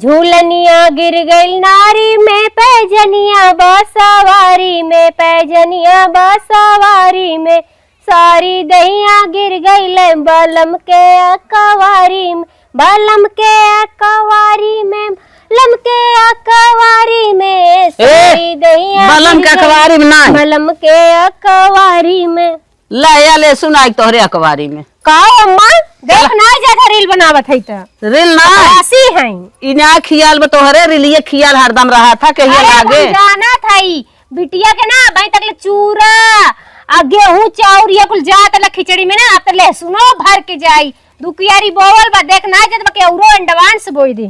झूलनिया गिर गई नारी में पैजनिया बसवारी में पैजनिया बसवारी में सारी दहिया गिर गई ले बलम के अकवारी में बलम के अकवारी में बलम के अकवारी में सारी दहिया बलम के अकवारी में ना बलम के अकवारी में ले ले सुनाई तोहरे अखबारी में का अम्मा देख ना ज्यादा रील बनावत है त रील ना ऐसी है इना खियाल में तोहरे रीलिए खियाल हरदम रहा था कहिए लागे जाना था बिटिया के ना भाई तक चूरा आ गेहूं चाउर ये कुल जात ल खिचड़ी में ना त लहसुनो भर के जाई दुकियारी बोवल बा देख ना जब के औरो एडवांस बोई दे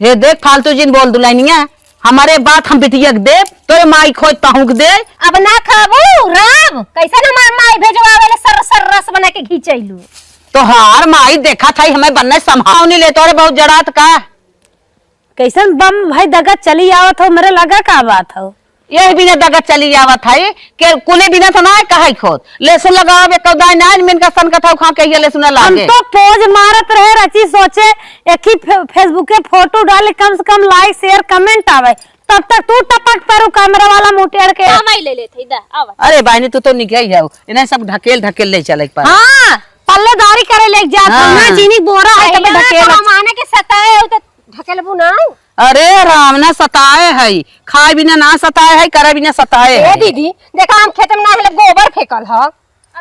हे देख फालतू जिन बोल दुलानिया हमारे बात हम बिटिया के दे तोरे माई खोज ताहू के दे अब ना खाबू राम कैसा हमार माई भेजवावे सर सर रस बना के घिचैलू तो हार माई देखा था हमें बनने संभाव नहीं ले तोरे बहुत जड़ात का कैसन बम भाई दगा चली आवत हो मेरे लगा का बात हो यही बिना दगा चली आवत है के कुले बिना तो ना कहे खोद लेसुन लगावे कदाई ना मिन का सन कथा खा के ये लेसुन लागे हम तो पोज मारत रहे रची सोचे एक ही फेसबुक के फोटो डाले कम से कम लाइक शेयर कमेंट आवे तब तक तू टपक तारू कैमरा वाला मुटेड़ के माई ले लेथे दा आवा अरे बहनी तू तो निकल जाओ इन्हें सब ढकेल ढकेल ले चले पर हां पल्लेदारी करे ले जा ना चीनी बोरा है तब ढकेल माने के सताए हो त ढकेलबू ना अरे राम ना सताए है खाए बिना ना सताए है करे बिना सताए ए दीदी देखा हम खेत में ना हेले गोबर फेकल ह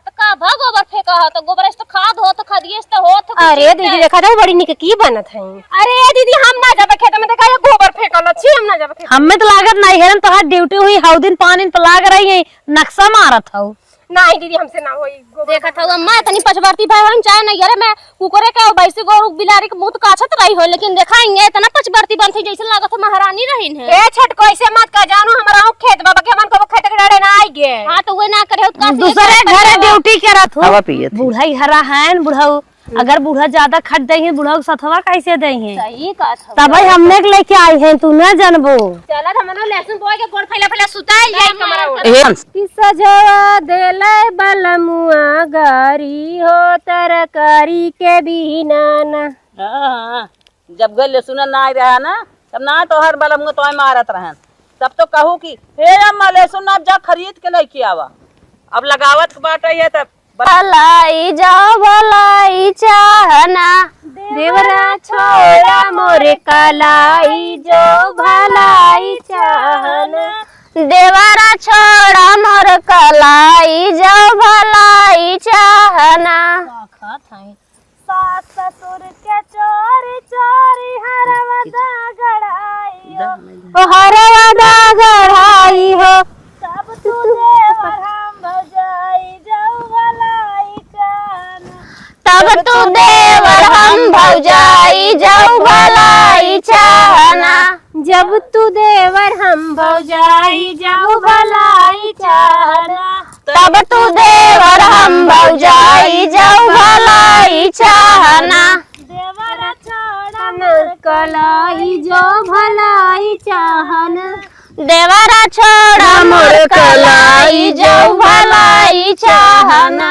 त का भा गोबर फेका ह त गोबर से खाद हो त खादिए से हो त अरे दीदी देखा तो बड़ी निक की बनत है अरे दीदी हम ना जाबे खेत में देखा गोबर फेकल छी हम ना जाबे हमें तो लागत नहीं है तो हाथ ड्यूटी हुई हाउ दिन पानी पे लाग रही है नक्शा मारत हो नहीं दीदी हमसे ना होई देखा था अम्मा तनी पचबर्ती भाई हम चाहे नहीं अरे मैं कुकरे का बैसे गोरु बिलारी के मुंह काछत रही हो लेकिन देखाएंगे इतना पचबर्ती बनथी जैसे लागत महारानी रहीन है ए छट कैसे मत का जानो हमरा खेत बाबा के मन को खेत के डरे ना आई गे हां तो वो ना करे का दूसरे घर ड्यूटी करत हो हवा पिए बूढ़ाई हरा है बूढ़ा अगर बूढ़ा ज्यादा खट दई है बूढ़ा सथवा कैसे दई है सही का था तब भाई हमने के लेके आई हैं तू ना जानबो चला हमनो लहसुन बोए के गोड़ फैला फैला सुताई जाई कमरा कि सजवा देले बलमुआ गारी हो तरकारी के बिना ना हां जब गले सुना ना आई रहा ना तब ना तो हर बलम तो मारत रहन तब तो कहू कि हे अम्मा लहसुन आप जा खरीद के लेके आवा अब लगावत बाटे है तब भलाई जाओ भलाई चाहना देवरा छोड़ा मोरे कलाई जो भलाई चाहना देवरा छोड़ा मोर कलाई जो भलाई चाहना सास ससुर के चोरी चोरी हरवदा गढ़ाई हो हरवदा गढ़ाई हो सब तू देवर हम भजाई जाऊ भलाई चाहना तब तू देवर हम भौजाई जाऊ भलाई चाहना जब तू देवर हम भौजाई जाऊ भलाई चाहना तब तू देवर हम भौजाई जाऊ भलाई चाहना देवर छोड़ा मोर कलाई जो भलाई चाहना देवरा छोड़ा मोर कलाई जो भलाई चाहना।